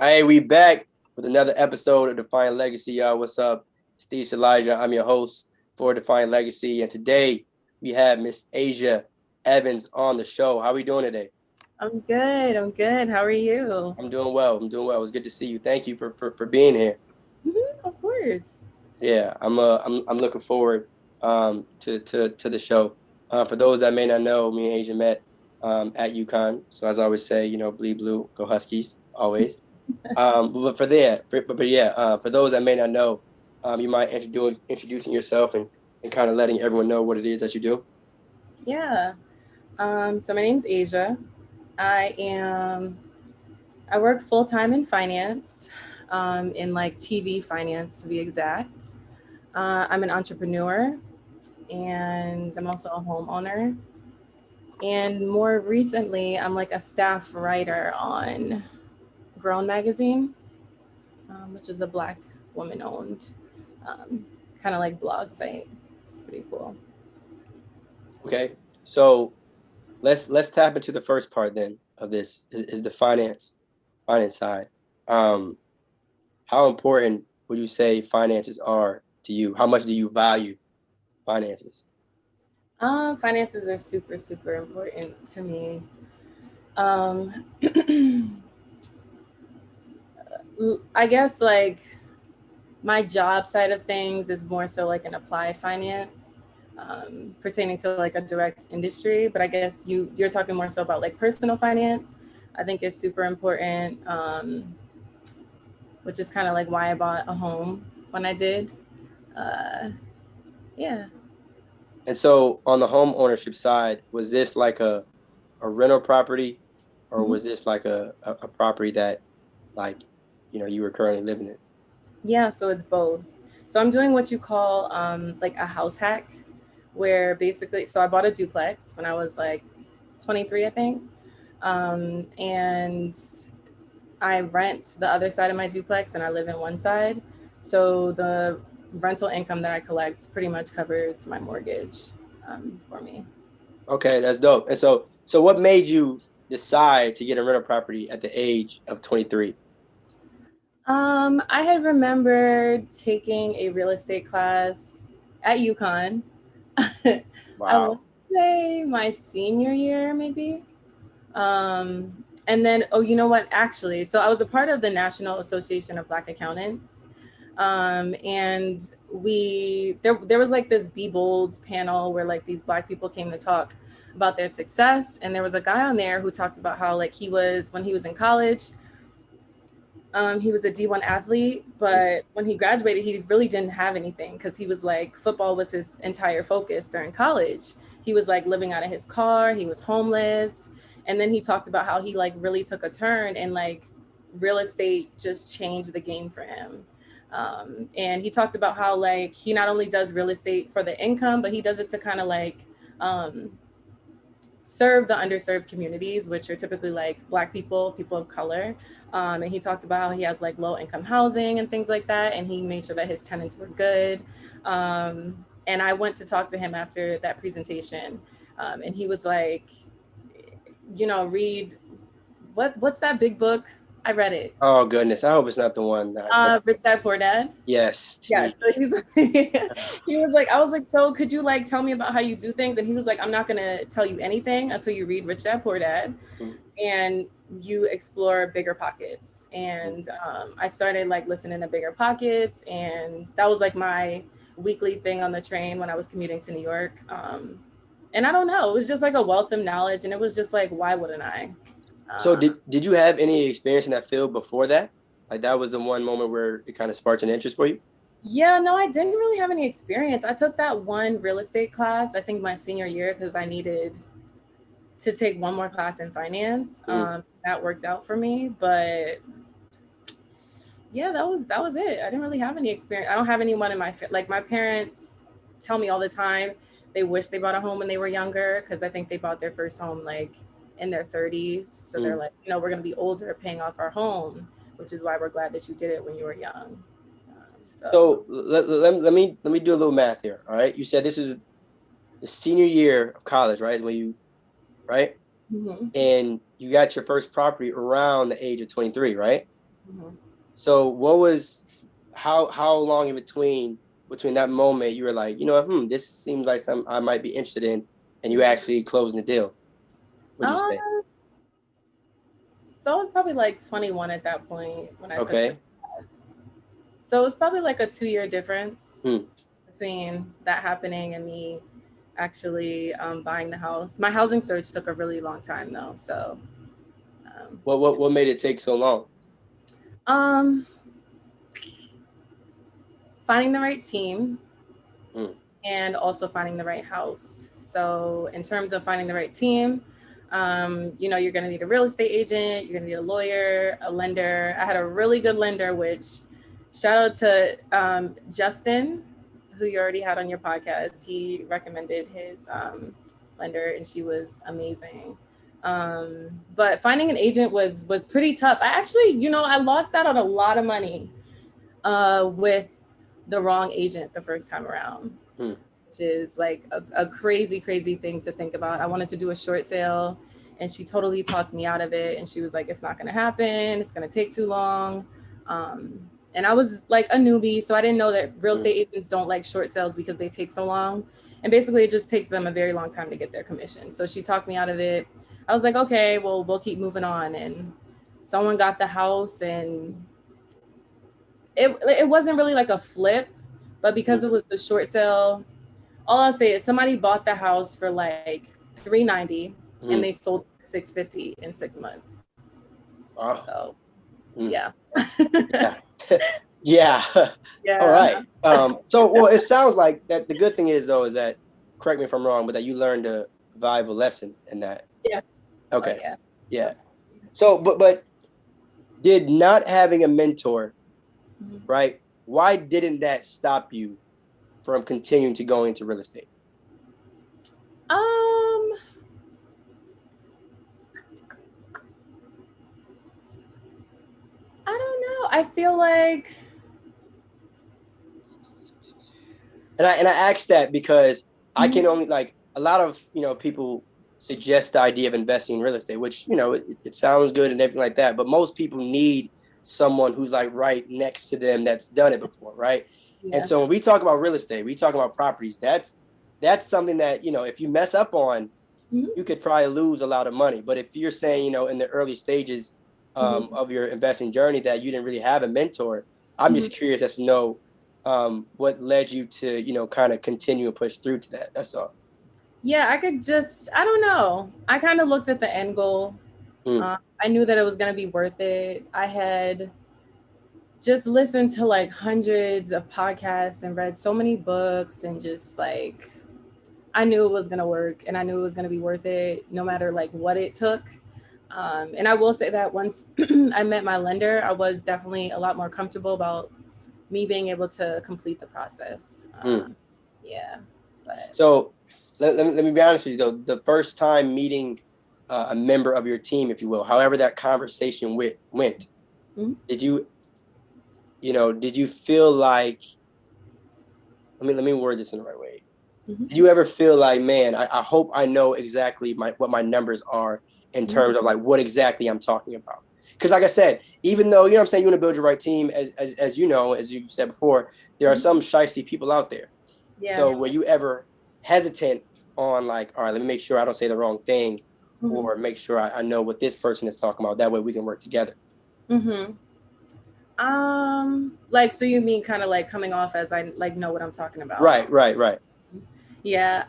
Hey, we back with another episode of Define Legacy, y'all. What's up? Steve Elijah. I'm your host for Define Legacy, and today we have Miss Asya Evans on the show. How are we doing today? I'm good. I'm good. How are you? I'm doing well. I'm doing well. It was good to see you. Thank you for being here. Of course. Yeah, I'm looking forward to the show. For those that may not know, me and Asya met at UConn. So as I always say, bleed blue, go Huskies, always. For those that may not know, you might introducing yourself and kind of letting everyone know what it is that you do. Yeah. So my name's Asia. I am I work full time in finance, in like TV finance to be exact. I'm an entrepreneur and I'm also a homeowner. And more recently, I'm like a staff writer on Grown Magazine, which is a Black woman owned um, kind of like blog site. It's pretty cool. Okay, so let's tap into the first part then of this is the finance side. Um, how important would you say finances are to you? How much do you value finances? Finances are super, super important to me. Um, I guess like my job side of things is more so like an applied finance, pertaining to like a direct industry. But I guess you're talking more so about like personal finance. I think is super important, which is kind of like why I bought a home when I did. Uh, yeah. And so on the home ownership side, was this like a rental property, or Mhm. was this like a property that like you were currently living in? Yeah, so it's both. So I'm doing what you call like a house hack, where basically, so I bought a duplex when I was like 23, I think. And I rent the other side of my duplex and I live in one side. So the rental income that I collect pretty much covers my mortgage for me. Okay, that's dope. And so what made you decide to get a rental property at the age of 23? I had remembered taking a real estate class at UConn. I want Wow. to say my senior year, maybe. Um, and then, oh, you know what? Actually, so I was a part of the National Association of Black Accountants, and there was like this Be Bold panel where like these Black people came to talk about their success, and there was a guy on there who talked about how like he was when he was in college. He was a D1 athlete, but when he graduated, he really didn't have anything because he was like, football was his entire focus during college. He was like living out of his car, he was homeless. And then he talked about how he like really took a turn and like real estate just changed the game for him. And he talked about how like he not only does real estate for the income, but he does it to kind of like um, serve the underserved communities, which are typically like Black people, people of color. And he talked about how he has like low income housing and things like that. And he made sure that his tenants were good. And I went to talk to him after that presentation. And he was like, read what's that big book? I read it. Oh goodness, I hope it's not the one that Rich Dad Poor Dad. yes, Yeah, gee. so he's he was like, I was like, so could you like tell me about how you do things? And he was like, I'm not gonna tell you anything until you read Rich Dad Poor Dad and you explore Bigger Pockets. And I started like listening to Bigger Pockets, and that was like my weekly thing on the train when I was commuting to New York. And I don't know, it was just like a wealth of knowledge, and it was just like, why wouldn't I? So Uh, did you have any experience in that field before that? Like that was the one moment where it kind of sparked an interest for you? yeah, no, I didn't really have any experience. I took that one real estate class, I think my senior year, because I needed to take one more class in finance. Mm. That worked out for me, but yeah, that was it. I didn't really have any experience. I don't have anyone in like my parents tell me all the time they wish they bought a home when they were younger because I think they bought their first home like in their 30s. So they're Mm. like, we're gonna be older paying off our home, which is why we're glad that you did it when you were young. So So let me do a little math here. All right, you said this is the senior year of college, right? When you right, mhm. and you got your first property around the age of 23, right? Mhm. So how long in between that moment you were like, this seems like something I might be interested in, and you actually closing the deal? Would you say? Um, so I was probably like 21 at that point when I took the Okay. class. So it's probably like a 2 year difference Hmm. between that happening and me actually buying the house. My housing search took a really long time though. So, um, What made it take so long? um, finding the right team Hmm. and also finding the right house. So, in terms of finding the right team, you're going to need a real estate agent, you're going to need a lawyer, a lender. I had a really good lender, which shout out to Justin, who you already had on your podcast. He recommended his lender, and she was amazing. But finding an agent was pretty tough. I actually, I lost out on a lot of money with the wrong agent the first time around, Hmm. which is like a crazy, crazy thing to think about. I wanted to do a short sale and she totally talked me out of it. And she was like, it's not going to happen. It's going to take too long. Um, and I was like a newbie. So I didn't know that real Hmm. estate agents don't like short sales because they take so long. And basically, it just takes them a very long time to get their commission. So she talked me out of it. I was like, okay, well, we'll keep moving on. And someone got the house, and it wasn't really like a flip, but because it was the short sale, all I'll say is somebody bought the house for like 390 and Hmm. they sold 650 in 6 months. Wow. So Hmm. yeah. Yeah. Yeah. All Yeah. right. So well, it sounds like that the good thing is though is that, correct me if I'm wrong, but that you learned a valuable lesson in that. Yeah. Oh Okay. yeah. Yeah. Absolutely. So but did not having a mentor, Mhm. right? Why didn't that stop you from continuing to go into real estate? Um, I don't know. I feel like And I asked that because I can Mhm. only like a lot of people suggest the idea of investing in real estate, which it sounds good and everything like that, but most people need someone who's like right next to them that's done it before, right? And Yeah. so when we talk about real estate, we talk about properties. That's something that if you mess up on, Mhm. you could probably lose a lot of money. But if you're saying in the early stages Mhm. of your investing journey that you didn't really have a mentor, I'm Mhm. just curious as to know what led you to kind of continue and push through to that. That's all. Yeah, I don't know. I kind of looked at the end goal. Mm. I knew that it was going to be worth it. I had just listened to like hundreds of podcasts and read so many books, and just like I knew it was going to work and I knew it was going to be worth it no matter like what it took. And I will say that once I met my lender, I was definitely a lot more comfortable about me being able to complete the process. Mm. Yeah, but So let me be honest with you though. The first time meeting a member of your team, if you will, however that conversation went, mhm, did you feel like, let me word this in the right way. mhm, Did you ever feel like, man, I hope I know exactly what my numbers are in mhm, terms of like what exactly I'm talking about? Because like I said, even though what I'm saying, you want to build your right team, as you know, as you said before, there are mhm. some shiesty people out there. Yeah. So were you ever hesitant on like, all right, let me make sure I don't say the wrong thing, Mhm, or make sure I know what this person is talking about. That way we can work together. mhm. Like, so you mean kind of like coming off as I like know what I'm talking about? Right, right, right. Yeah.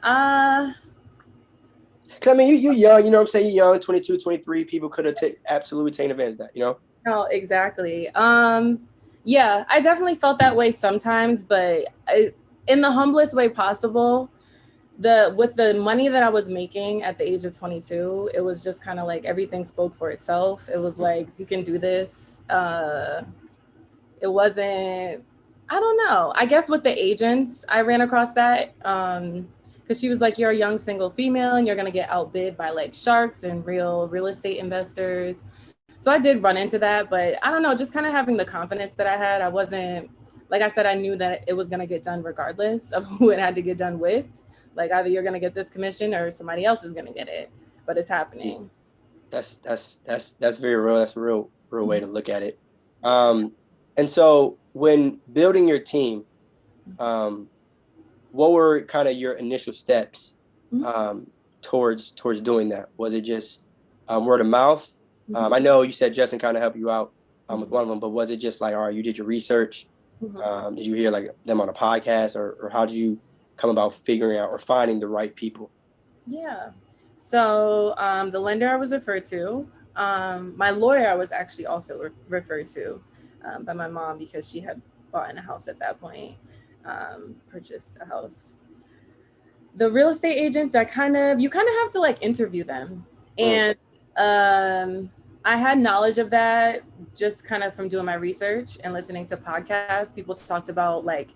Because I mean, you young, what I'm saying, you're young, 22, 23. People could have absolutely taken advantage of that. No, exactly. Yeah, I definitely felt that way sometimes, but in the humblest way possible. With the money that I was making at the age of 22, it was just kind of like everything spoke for itself. It was like you can do this. It wasn't. I don't know. I guess with the agents, I ran across that because she was like, "You're a young single female, and you're gonna get outbid by like sharks and real estate investors." So I did run into that, but I don't know, just kind of having the confidence that I had. I wasn't, like I said, I knew that it was going to get done regardless of who it had to get done with. Like either you're going to get this commission or somebody else is going to get it, but it's happening. That's very real. That's a real way to look at it. Um, and so when building your team, um, what were kind of your initial steps um, towards doing that? Was it just word of mouth? I know you said Justin kind of helped you out with one of them, but was it just like, all right, you did your research? Did you hear like them on a podcast, or how did you come about figuring out or finding the right people? Yeah. So the lender I was referred to, my lawyer I was actually also referred to by my mom because she had bought in a house at that point, purchased a house. The real estate agents, you kind of have to like interview them. Mm, And I had knowledge of that just kind of from doing my research and listening to podcasts. People talked about like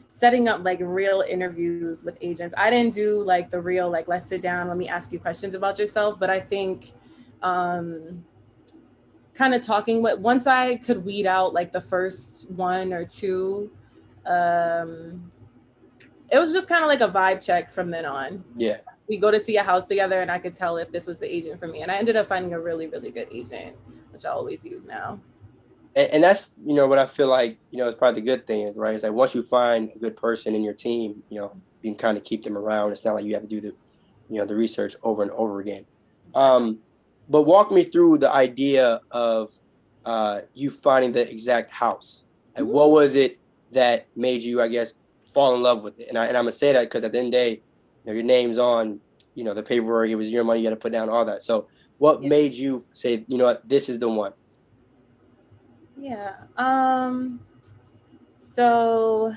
setting up like real interviews with agents. I didn't do like the real, like, let's sit down, let me ask you questions about yourself. But I think kind of talking with, once I could weed out like the first one or two, um, it was just kind of like a vibe check from then on. yeah. We go to see a house together and I could tell if this was the agent for me. And I ended up finding a really, really good agent, which I always use now. And that's, what I feel like, is probably the good thing is, right? It's like once you find a good person in your team, you can kind of keep them around. It's not like you have to do the research over and over again. Um, but walk me through the idea of you finding the exact house. Like, what was it that made you, I guess, fall in love with it? And I'm gonna say that because at the end of the day, your name's on, the paperwork. It was your money. You got to put down all that. So, what made you say, what, this is the one? Yeah. So,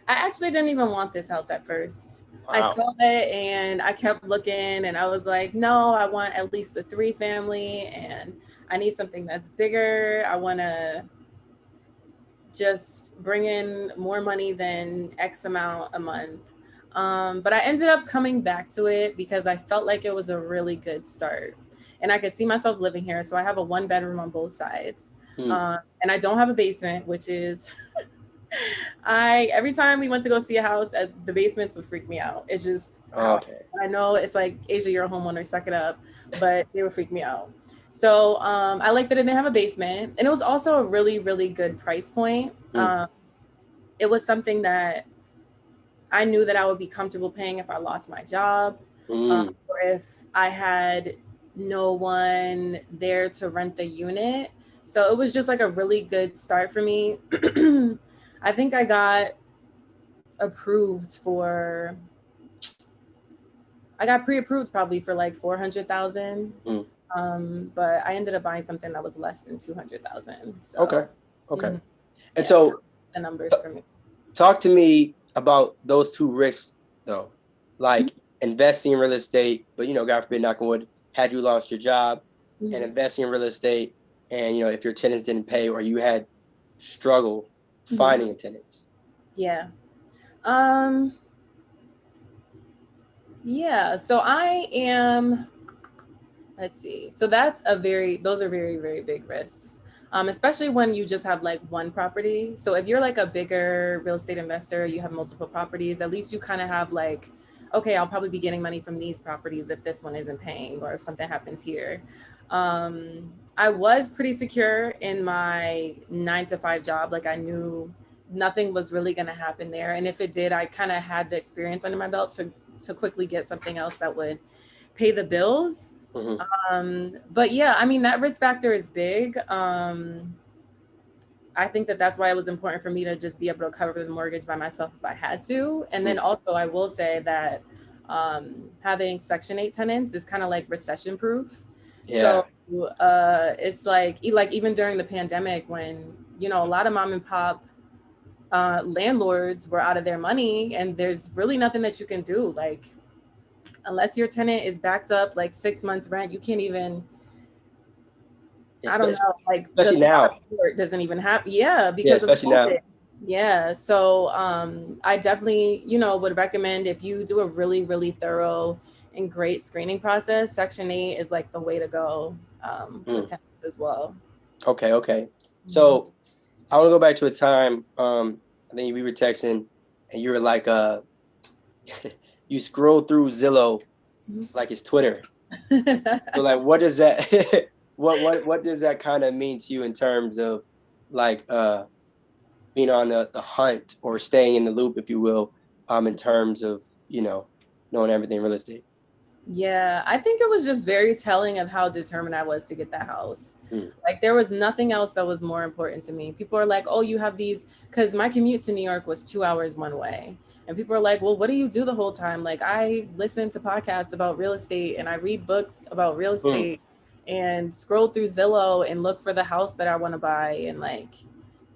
I actually didn't even want this house at first. Wow. I saw it and I kept looking and I was like, no, I want at least the 3 family and I need something that's bigger. I want to just bring in more money than X amount a month. But I ended up coming back to it because I felt like it was a really good start. And I could see myself living here. So I have a 1 bedroom on both sides. And I don't have a basement, which is every time we went to go see a house, the basements would freak me out. It's just I know it's like, Asia, you're a homeowner, suck it up, but they would freak me out. So I like that it didn't have a basement, and it was also a really, really good price point. It was something that I knew that I would be comfortable paying if I lost my job, or if I had no one there to rent the unit. So it was just like a really good start for me. I think I got approved for, I got pre-approved probably for like 400,000. But I ended up buying something that was less than 200,000. So okay. And so the numbers for me. Talk to me about those two risks though, like investing in real estate, but God forbid, knock on wood, had you lost your job, and investing in real estate, and if your tenants didn't pay or you had struggle finding tenants. Yeah. Yeah. So I am, let's see. So those are very, very big risks. Especially when you just have like one property. So if you're like a bigger real estate investor, you have multiple properties, at least you kind of have like, okay, I'll probably be getting money from these properties if this one isn't paying or if something happens here. I was pretty secure in my 9 to 5 job. Like I knew nothing was really going to happen there. And if it did, I kind of had the experience under my belt to quickly get something else that would pay the bills. But yeah, I mean, that risk factor is big. I think that's why it was important for me to just be able to cover the mortgage by myself if I had to. And then also I will say that having Section 8 tenants is kind of like recession proof. Yeah. So it's like even during the pandemic when, a lot of mom and pop landlords were out of their money and there's really nothing that you can do. Like, unless your tenant is backed up like 6 months rent, you can't even, I don't know, like especially now it doesn't even happen. Yeah, because of COVID. Now. Yeah. So I definitely, would recommend, if you do a really, really thorough and great screening process, Section 8 is like the way to go with tenants as well. Okay. So I want to go back to a time, I think we were texting and you were like, you scroll through Zillow like it's Twitter. So like, what does that, what does that kind of mean to you in terms of, like being on the hunt or staying in the loop, if you will, in terms of, knowing everything real estate? Yeah, I think it was just very telling of how determined I was to get that house. Mm. Like there was nothing else that was more important to me. People are like, "Oh, you have these," because my commute to New York was 2 hours one way, and people are like, "Well, what do you do the whole time?" Like I listen to podcasts about real estate and I read books about real Mm. estate and scroll through Zillow and look for the house that I want to buy and like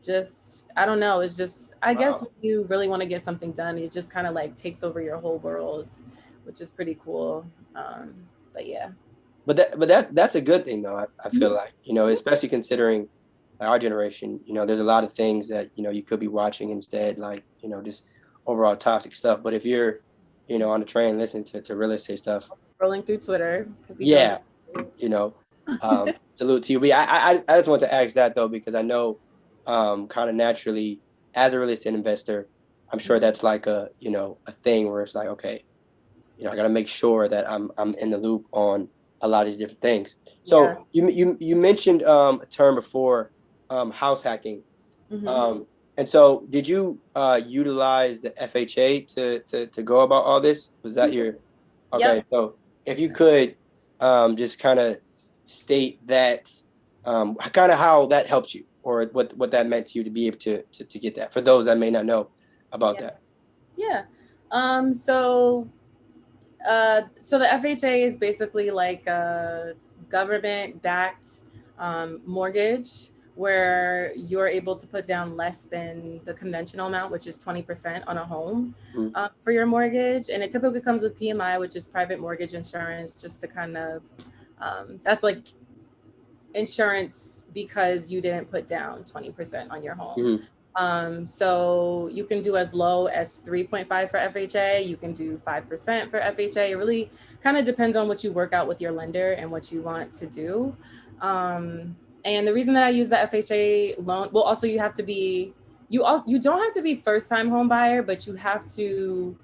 just I don't know. It's just I guess Wow. when you really want to get something done, it just kind of like takes over your whole world, which is pretty cool. Um, but yeah. But that's a good thing though. I feel like, especially considering our generation, there's a lot of things that, you could be watching instead, like, just overall toxic stuff. But if you're, on the train listening to real estate stuff, Rolling through Twitter, could be doing yeah, that. you know, salute to you. But I just want to ask that though, because I know, kind of naturally as a real estate investor, I'm sure that's like a thing where it's like, okay, I got to make sure that I'm in the loop on a lot of these different things. Yeah. So you mentioned a term before, house hacking. Hmm. Um, and so did you utilize the FHA to go about all this? Was that your Yep. okay? So if you could just kind of state that, kind of how that helped you, or what that meant to you to be able to get that, for those that may not know about Yeah. that. Yeah. So the FHA is basically like a government backed mortgage where you're able to put down less than the conventional amount, which is 20% on a home Mm. for your mortgage. And it typically comes with PMI, which is private mortgage insurance, just to kind of, that's like insurance because you didn't put down 20% on your home. Mhm. So you can do as low as 3.5 for FHA. You can do 5% for FHA. It really kind of depends on what you work out with your lender and what you want to do. And the reason that I use the FHA loan, well, also you have to be, you don't have to be first time home buyer, but you have to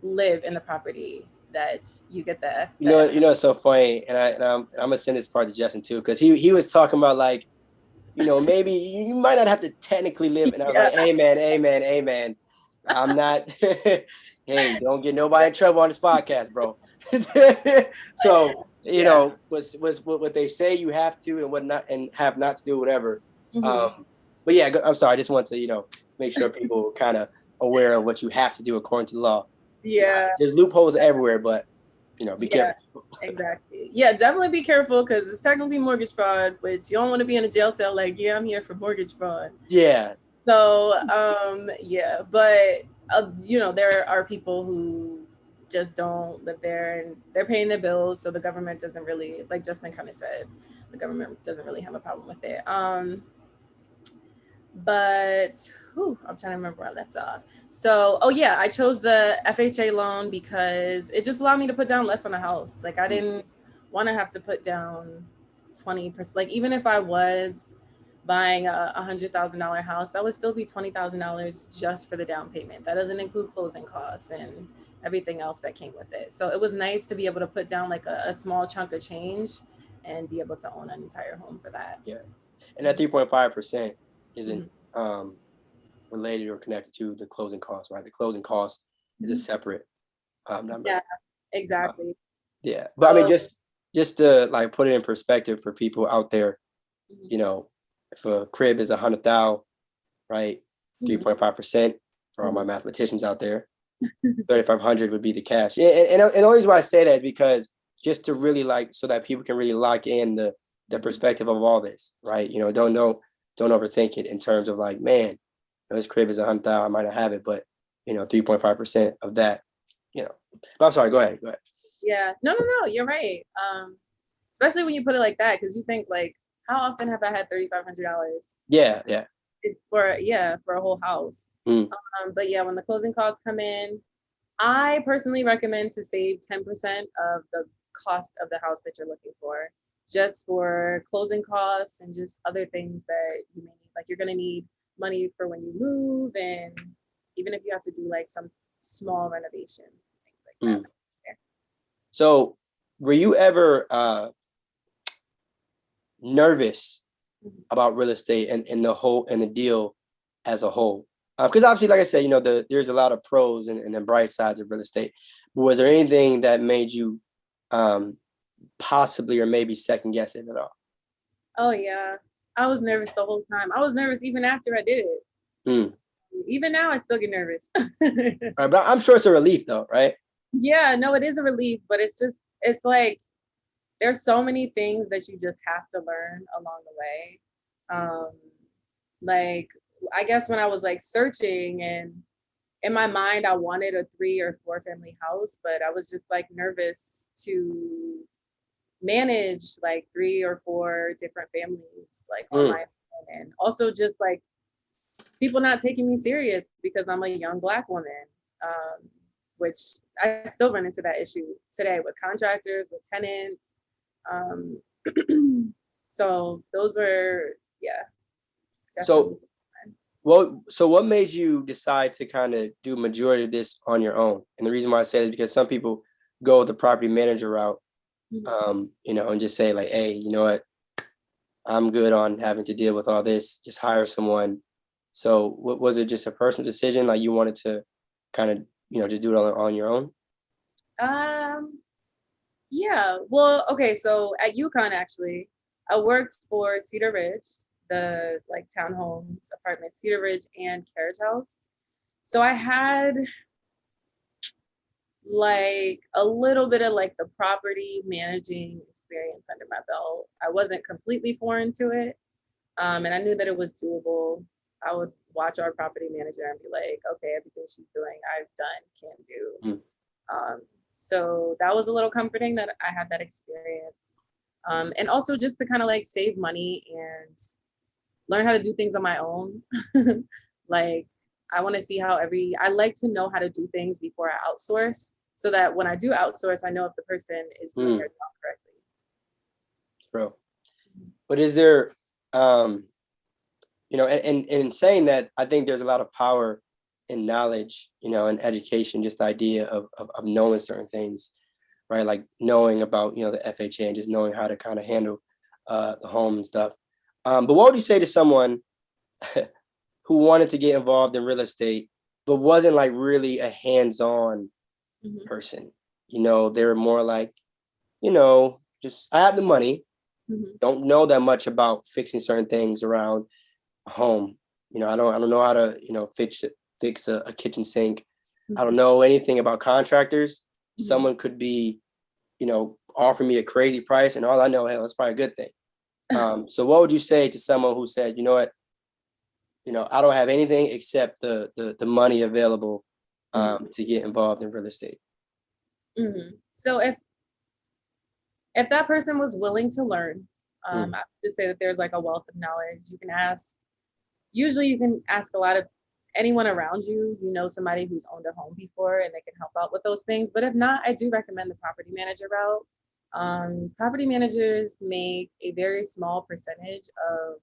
live in the property that you get It's so funny, and I'm gonna send this part to Justin too, because he was talking about, like, maybe you might not have to technically live, and I was Yeah. like, amen, amen, amen. I'm not. Hey, don't get nobody in trouble on this podcast, bro. So, Yeah. was what they say you have to and what not, and have not to do whatever. Hmm. But yeah, I'm sorry. I just want to make sure people are kind of aware of what you have to do according to the law. Yeah. There's loopholes everywhere, but be Yeah. careful. Exactly. Yeah, definitely be careful because it's technically mortgage fraud, which you don't want to be in a jail cell like, yeah, I'm here for mortgage fraud. Yeah. So, yeah, but there are people who just don't live there and they're paying their bills, so the government doesn't really, like Justin kind of said, the government doesn't really have a problem with it. But I'm trying to remember where I left off. So, oh yeah, I chose the FHA loan because it just allowed me to put down less on a house. Like I didn't want to have to put down 20%. Like even if I was buying a $100,000 house, that would still be $20,000 just for the down payment. That doesn't include closing costs and everything else that came with it. So it was nice to be able to put down like a small chunk of change and be able to own an entire home for that. Yeah. And that 3.5% isn't Mhm. related or connected to the closing cost, right? The closing cost is a separate number. Yeah, Uh, exactly. yeah. But I mean, So, just to like put it in perspective for people out there, mhm, if a crib is 100,000, right? mhm. 3.5% for all my Mhm. mathematicians out there, 3,500 would be the cash. And the only reason why I say that is because just to really, like, so that people can really lock in the perspective of all this, right? Don't overthink it in terms of like, man, this crib is 100,000, I might not have it, but 3.5% of that, you know. But I'm sorry, go ahead. Yeah, no, you're right. Especially when you put it like that, because you think like, how often have I had $3,500 Yeah, yeah. for a whole house? Mm, But yeah, when the closing costs come in, I personally recommend to save 10% of the cost of the house that you're looking for, just for closing costs and just other things that you may need. Like you're gonna need money for when you move, and even if you have to do like some small renovations and things like that. mm. So were you ever nervous about real estate and the whole and the deal as a whole? Because obviously, like I said, there's a lot of pros and the bright sides of real estate. But was there anything that made you possibly or maybe second guess it at all? Oh yeah, I was nervous the whole time. I was nervous even after I did it. Mm. Even now, I still get nervous. Right, but I'm sure it's a relief though, right? Yeah, no, it is a relief, but it's like there's so many things that you just have to learn along the way. Like I guess when I was like searching, and in my mind I wanted a 3 or 4 family house, but I was just like nervous to manage like 3 or 4 different families like on Mm. my own, and also just like people not taking me serious because I'm a young Black woman, which I still run into that issue today with contractors, with tenants. Um, so those were, yeah, definitely. So what made you decide to kind of do majority of this on your own? And the reason why I say it is because some people go the property manager route, and just say like, hey, you know what, I'm good on having to deal with all this. Just hire someone. So what was it? Just a personal decision, like you wanted to kind of just do it on your own? Um, yeah, well, okay, so at UConn actually, I worked for Cedar Ridge, the like townhomes, apartments, Cedar Ridge and Carriage House. So I had like a little bit of like the property managing experience under my belt. I wasn't completely foreign to it. And I knew that it was doable. I would watch our property manager and be like, okay, everything she's doing, I've done, can do. Mm. So that was a little comforting that I had that experience. And also just to kind of like save money and learn how to do things on my own. Like I want to see I like to know how to do things before I outsource, so that when I do outsource, I know if the person is doing their job correctly. True. But is there, and in saying that, I think there's a lot of power in knowledge, and education, just the idea of knowing certain things, right? Like knowing about, the FHA and just knowing how to kind of handle the home and stuff. But what would you say to someone who wanted to get involved in real estate, but wasn't like really a hands-on person? They were more like, just I have the money, don't know that much about fixing certain things around a home. I don't know how to, fix a kitchen sink. I don't know anything about contractors. Someone could be, offer me a crazy price, and all I know, hell, that's probably a good thing. So what would you say to someone who said, you know what, I don't have anything except the money available to get involved in real estate? So if that person was willing to learn, I would just say that there's like a wealth of knowledge. Usually you can ask a lot of anyone around you, somebody who's owned a home before and they can help out with those things. But if not, I do recommend the property manager route. Property managers make a very small percentage of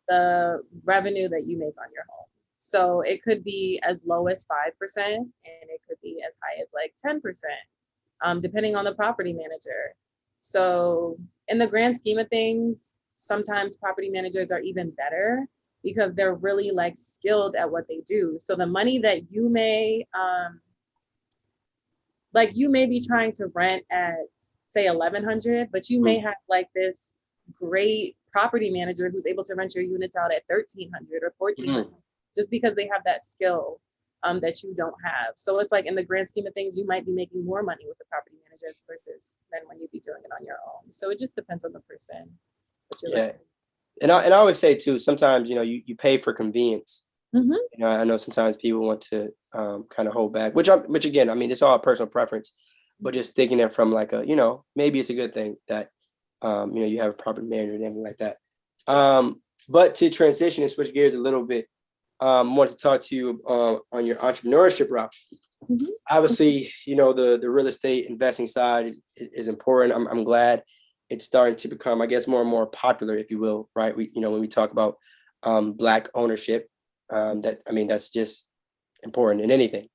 the revenue that you make on your home. So it could be as low as 5% and it could be as high as like 10%, depending on the property manager. So in the grand scheme of things, sometimes property managers are even better because they're really like skilled at what they do. So the money that you may, you may be trying to rent at say 1,100, but you may have like this great property manager who's able to rent your units out at 1,300 or 1,400, just because they have that skill that you don't have. So it's like in the grand scheme of things, you might be making more money with the property manager versus than when you'd be doing it on your own. So it just depends on the person. Yeah. And I always say too, sometimes, you pay for convenience. I know sometimes people want to kind of hold back, which again, I mean, it's all personal preference, but just thinking it from like maybe it's a good thing that, you have a property manager and everything like that. But to transition and switch gears a little bit, I want to talk to you on your entrepreneurship route. Obviously, the real estate investing side is important. I'm glad it's starting to become, I guess, more and more popular, if you will, right? When we talk about Black ownership, that's just important in anything,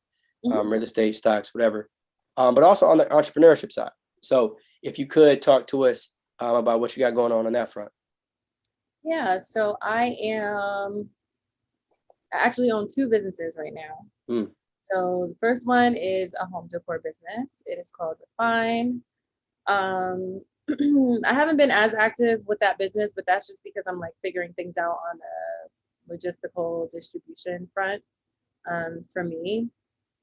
real estate, stocks, whatever. But also on the entrepreneurship side. So if you could talk to us about what you got going on that front. Yeah, so I actually own two businesses right now. Mm. So the first one is a home decor business. It is called Refine. Um, I haven't been as active with that business, but that's just because I'm like figuring things out on a logistical distribution front for me.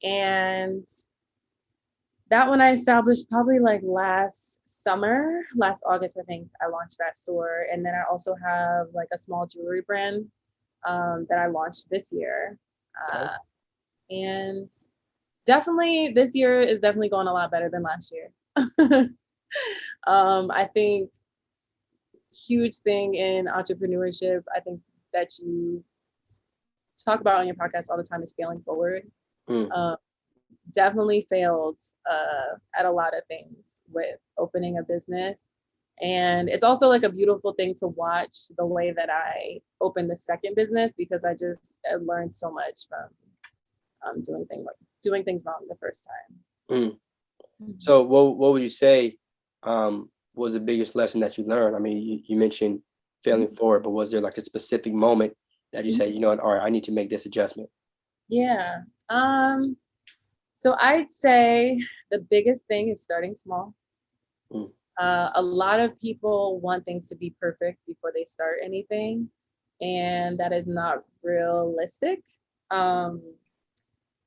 And that one I established probably like last summer, last August, I think I launched that store. And then I also have like a small jewelry brand that I launched this year. Okay. And definitely this year is definitely going a lot better than last year. I think huge thing in entrepreneurship, I think that you talk about on your podcast all the time is failing forward. Mm. Definitely failed at a lot of things with opening a business. And it's also like a beautiful thing to watch the way that I opened the second business, because I learned so much from doing things wrong the first time. Mm. Mhm. So what would you say was the biggest lesson that you learned? I mean, you mentioned failing forward, but was there like a specific moment that you say, you know what, all right, I need to make this adjustment? Yeah. So I'd say the biggest thing is starting small. Mm. A lot of people want things to be perfect before they start anything, and that is not realistic. Um,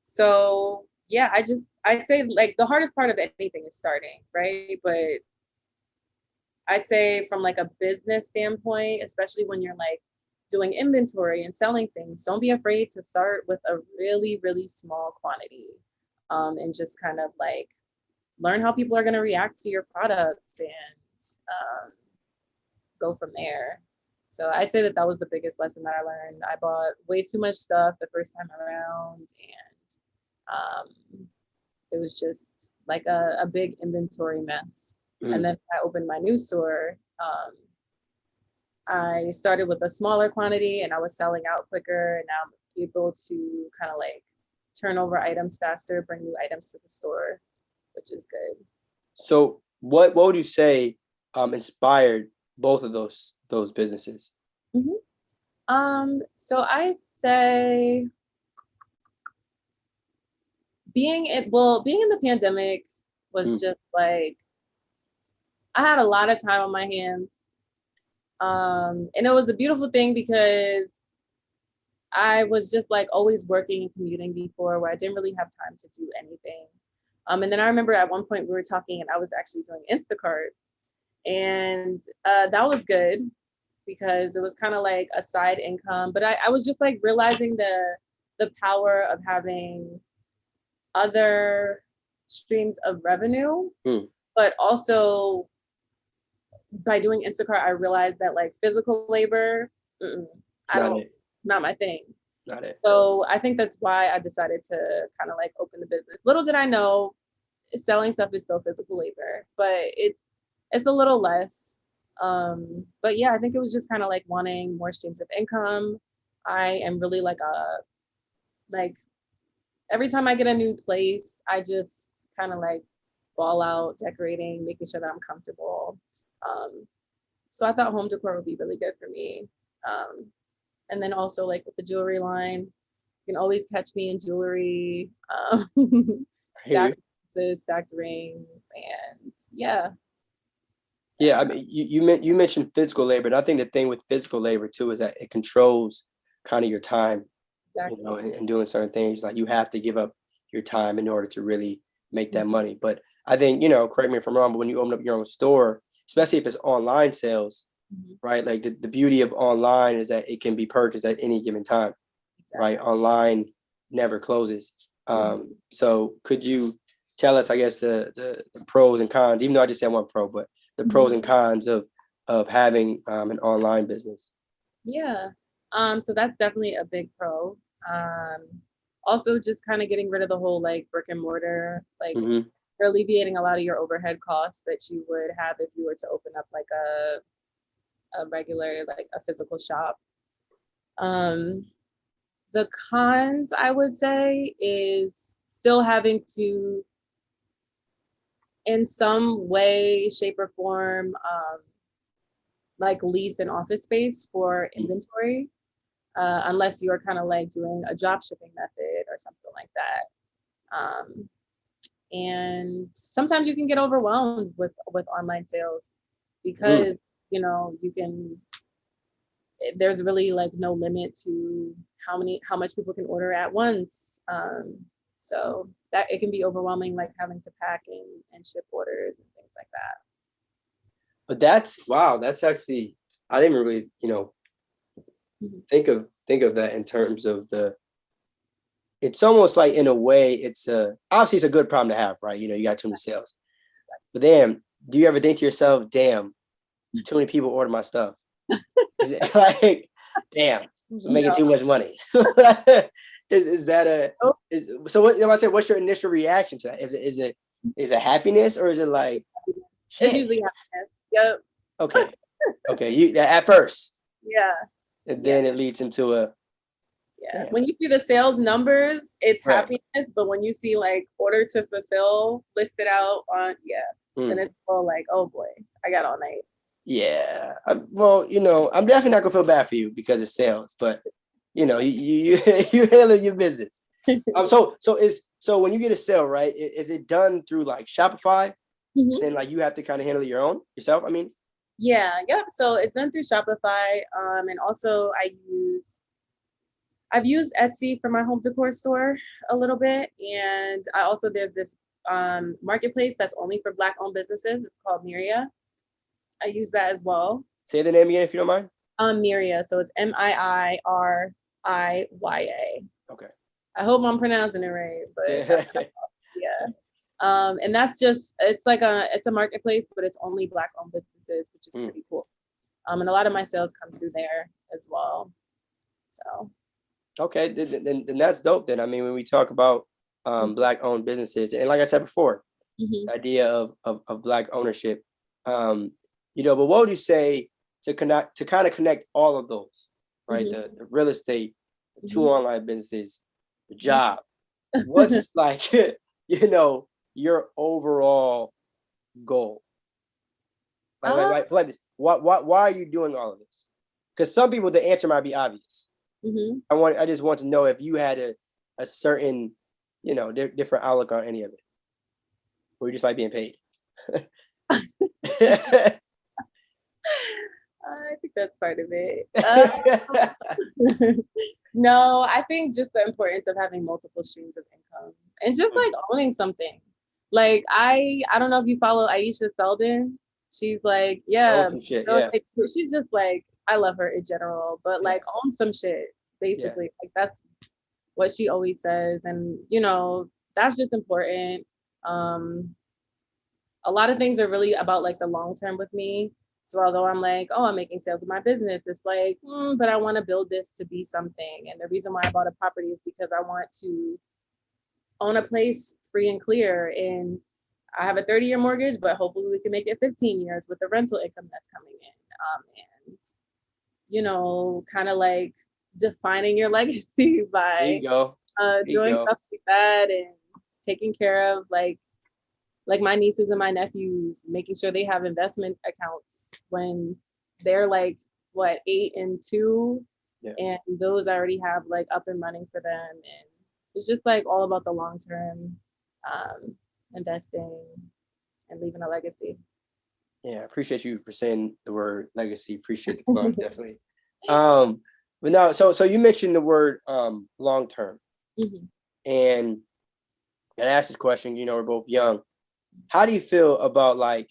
so yeah, I'd say like the hardest part of anything is starting, right? But I'd say from like a business standpoint, especially when you're like doing inventory and selling things, don't be afraid to start with a really, really small quantity, and just kind of like learn how people are going to react to your products and go from there. So I'd say that that was the biggest lesson that I learned. I bought way too much stuff the first time around, and it was just like a big inventory mess. And Mm. then I opened my new store. I started with a smaller quantity and I was selling out quicker, and now I'm able to kind of like turn over items faster, bring new items to the store, which is good. So what would you say inspired both of those businesses? Mhm. So I'd say being in the pandemic was Mm. just like I had a lot of time on my hands. And it was a beautiful thing because I was just like always working and commuting before, where I didn't really have time to do anything. And then I remember at one point we were talking and I was actually doing Instacart, and that was good because it was kind of like a side income. But I was just like realizing the power of having other streams of revenue, Mm. but also by doing Instacart, I realized that like physical labor, It's I not don't, it. not my thing. Not it. So I think that's why I decided to kind of like open the business. Little did I know, selling stuff is still physical labor, but it's a little less. But yeah, I think it was just kind of like wanting more streams of income. I am really like every time I get a new place, I just kind of like ball out decorating, making sure that I'm comfortable. Um, so I thought home decor would be really good for me. Um, and then also like with the jewelry line, you can always catch me in jewelry, I hear you. stacked necklaces, stacked rings, and yeah. Yeah, I So mean, you mentioned physical labor, and I think the thing with physical labor too is that it controls kind of your time, you know, exactly. and doing certain things. Like you have to give up your time in order to really make that Mhm. money. But I think, you know, correct me if I'm wrong, but when you open up your own store, especially if it's online sales, Mhm. right? Like the beauty of online is that it can be purchased at any given time, right? Exactly. Online never closes. Mhm. So could you tell us, I guess, the pros and cons, even though I just said one pro, but the pros Mhm. and cons of having an online business? Yeah. So that's definitely a big pro. Um, Also just kind of getting rid of the whole like brick and mortar, like Hmm. you're alleviating a lot of your overhead costs that you would have if you were to open up like a regular, like a physical shop. Um, the cons, I would say, is still having to, in some way, shape, or form, like lease an office space for inventory, unless you're kind of like doing a drop shipping method or something like that. And sometimes you can get overwhelmed with online sales because you can, there's really like no limit to how much people can order at once. So that it can be overwhelming, like having to pack and ship orders and things like that. But that's actually, I didn't really, think of that in terms of it's almost like, in a way, obviously it's a good problem to have, right? You got too many sales. But damn, do you ever think to yourself, damn, too many people order my stuff? Is it like, damn, I'm making too much money? is that so what if I say, what's your initial reaction to that? Is it happiness, or is it like, it's usually happiness? Yep. Okay, you at first. Yeah. And then it leads into a damn. When you see the sales numbers, it's happiness, but when you see like order to fulfill listed out on then it's all like, oh boy, I got all night. Yeah. Well, I'm definitely not gonna feel bad for you because it's sales, but you handle your business. So when you get a sale, right? Is it done through like Shopify? And then like you have to kind of handle it yourself? I mean. Yeah, yep. So it's done through Shopify. And also I've used Etsy for my home decor store a little bit. And there's this marketplace that's only for Black owned businesses. It's called Miria. I use that as well. Say the name again if you don't mind. Miria. So it's Miiriya. Okay. I hope I'm pronouncing it right, but yeah. And that's just, it's a marketplace, but it's only Black owned businesses, which is pretty cool. And a lot of my sales come through there as well. So. Okay, then that's dope. Then I mean, when we talk about Black owned businesses, and like I said before, the idea of Black ownership, but what would you say to kind of connect all of those, right? The real estate, the 2 online businesses, the job. What's like, your overall goal? Like this. Why are you doing all of this? Because some people, the answer might be obvious. I just want to know if you had a certain, different outlook on any of it, or you just like being paid. I think that's part of it. No, I think just the importance of having multiple streams of income and just like owning something. Like I don't know if you follow Aisha Selden. She's like, she's just like, I love her in general, but like own some shit, basically. Like that's what she always says. And that's just important. A lot of things are really about like the long term with me. So although I'm like, oh, I'm making sales of my business, it's like, but I want to build this to be something. And the reason why I bought a property is because I want to own a place free and clear. And I have a 30-year mortgage, but hopefully we can make it 15 years with the rental income that's coming in. And, kind of like defining your legacy by doing stuff like that and taking care of like my nieces and my nephews, making sure they have investment accounts when they're like, 8 and 2. And those I already have like up and running for them. And it's just like all about the long-term investing and leaving a legacy. Yeah, I appreciate you for saying the word legacy. Appreciate the plug, definitely. But no, so you mentioned the word long-term. And I asked this question, we're both young. How do you feel about like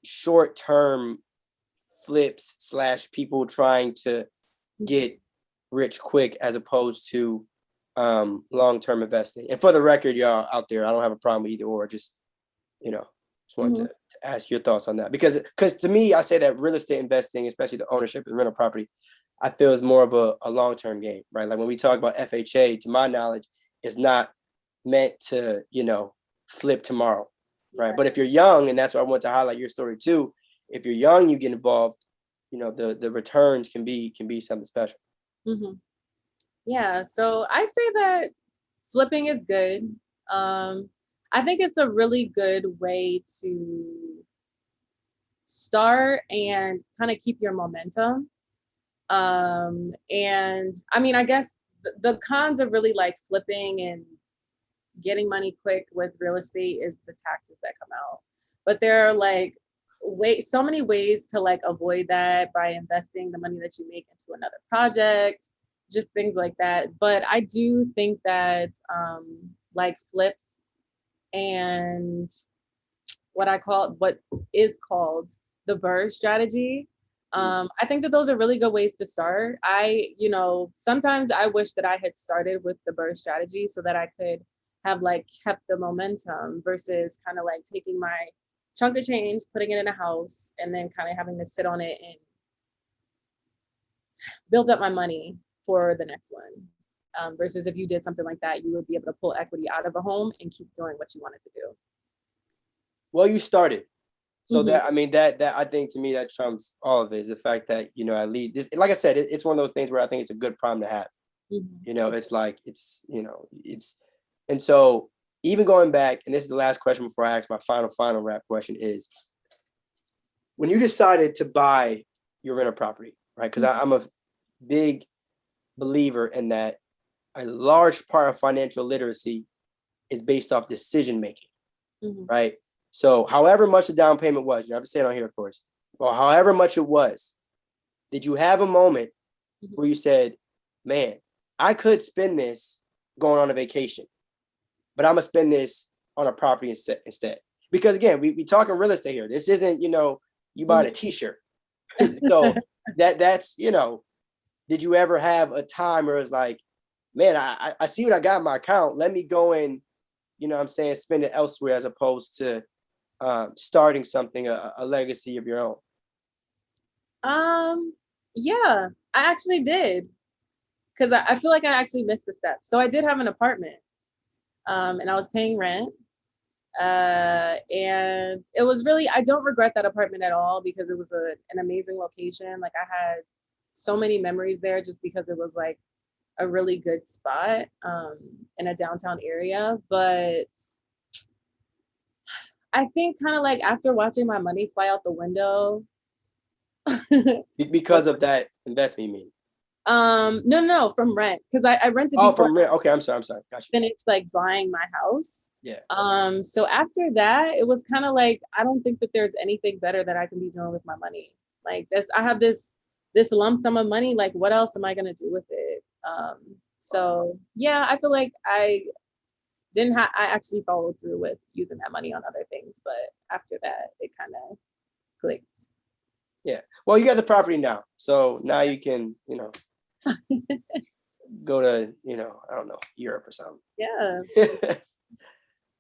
short-term flips / people trying to get rich quick as opposed to long-term investing? And for the record, y'all out there, I don't have a problem with either or. Just wanted to ask your thoughts on that, because to me, I say that real estate investing, especially the ownership and rental property, I feel is more of a long-term game, right? Like when we talk about FHA, to my knowledge, it's not meant to flip tomorrow, right? But if you're young, and that's why I want to highlight your story too, if you're young, you get involved, the returns can be something special. Yeah, so I'd say that flipping is good. I think it's a really good way start and kind of keep your momentum. And I mean, I guess the cons of really like flipping and getting money quick with real estate is the taxes that come out. But there are like so many ways to like avoid that by investing the money that you make into another project, just things like that. But I do think that like flips and what is called the BRRRR strategy. I think that those are really good ways to start. Sometimes I wish that I had started with the BRRRR strategy so that I could have like kept the momentum versus kind of like taking my chunk of change, putting it in a house, and then kind of having to sit on it and build up my money for the next one. Versus if you did something like that, you would be able to pull equity out of a home and keep doing what you wanted to do. Well, you started. So Mhm. that, I mean, that I think to me that trumps all of it is the fact that, at least this, like I said, it's one of those things where I think it's a good problem to have. Mhm. It's like, and so even going back, and this is the last question before I ask my final wrap question is, when you decided to buy your rental property, right? Because I'm a big believer in that a large part of financial literacy is based off decision making, Mhm. right? So however much the down payment was, you have to say it on here, of course, well, however much it was, did you have a moment where you said, man, I could spend this going on a vacation, but I'm gonna spend this on a property instead? Because again, we talking real estate here. This isn't, you buying a t-shirt. So that's, did you ever have a time where it's like, man, I see what I got in my account. Let me go and, what I'm saying, spend it elsewhere as opposed to starting something, a legacy of your own. Yeah, I actually did because I feel like I actually missed the step. So I did have an apartment, and I was paying rent. And it was really, I don't regret that apartment at all because it was an amazing location. Like I had so many memories there just because it was like a really good spot in a downtown area. But I think kind of like after watching my money fly out the window. Because of that investment, you mean? No, from rent because I rented Oh, before from rent. Okay, I'm sorry. Got you. I finished like buying my house. Yeah. So after that, it was kind of like I don't think that there's anything better that I can be doing with my money. Like this, I have this lump sum of money. Like what else am I gonna do with it? So yeah, I feel like I actually followed through with using that money on other things, but after that, it kind of clicked. Yeah. Well, you got the property now, so now you can, go to, I don't know, Europe or something. Yeah.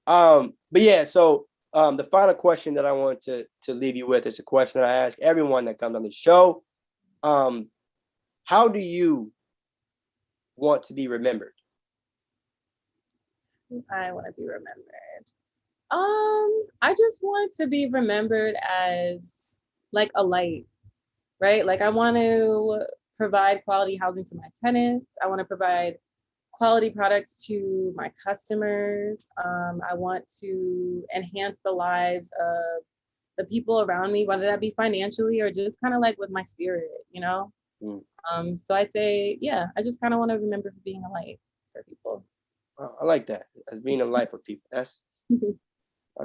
But yeah, so the final question that I want to leave you with is a question that I ask everyone that comes on the show. How do you want to be remembered? I want to be remembered. I just want to be remembered as like a light, right? Like I want to provide quality housing to my tenants. I want to provide quality products to my customers. I want to enhance the lives of the people around me, whether that be financially or just kind of like with my spirit, Mm. So I'd say, yeah, I just kind of want to remember being a light for people. Wow, I like that, as being a light for people. That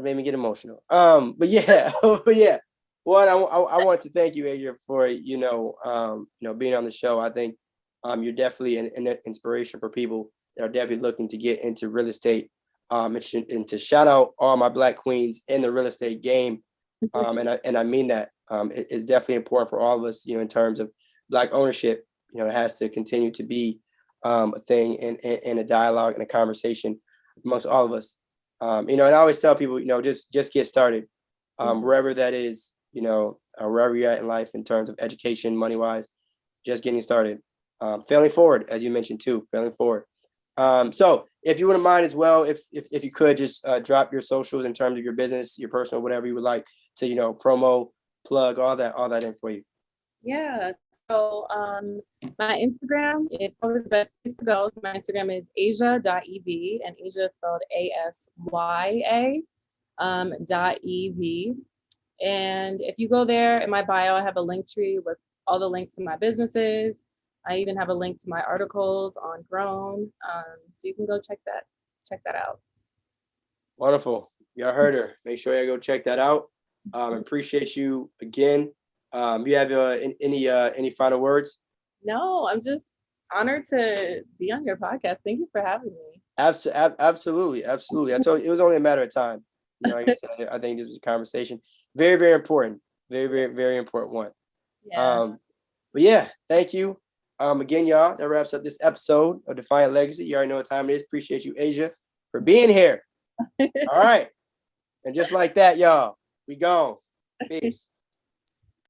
made me get emotional. But yeah, but yeah. Well, I want to thank you, Adrian, for being on the show. I think you're definitely an inspiration for people that are definitely looking to get into real estate. And to shout out all my Black queens in the real estate game. And I mean that. It's definitely important for all of us, in terms of Black ownership. It has to continue to be a thing and a dialogue and a conversation amongst all of us. And I always tell people, just get started, wherever that is, wherever you're at in life in terms of education, money wise, just getting started, failing forward, as you mentioned too, failing forward. So if you wouldn't mind as well, if you could just drop your socials in terms of your business, your personal, whatever you would like to, promo, plug, all that in for you. Yeah. So my Instagram is probably the best place to go. So my Instagram is asya.ev, and Asia is spelled ASYA .ev. And if you go there in my bio, I have a link tree with all the links to my businesses. I even have a link to my articles on Grown. So you can go check that out. Wonderful. Y'all heard her. Make sure you go check that out. Appreciate you again. You have any final words? No, I'm just honored to be on your podcast. Thank you for having me. Absolutely. I told you it was only a matter of time. Like I said, I think this was a conversation. Very, very important. Very, very, very important one. Yeah. But yeah, thank you. Again, y'all, that wraps up this episode of Defiant Legacy. You already know what time it is. Appreciate you, Asia, for being here. All right. And just like that, y'all, we gone. Peace.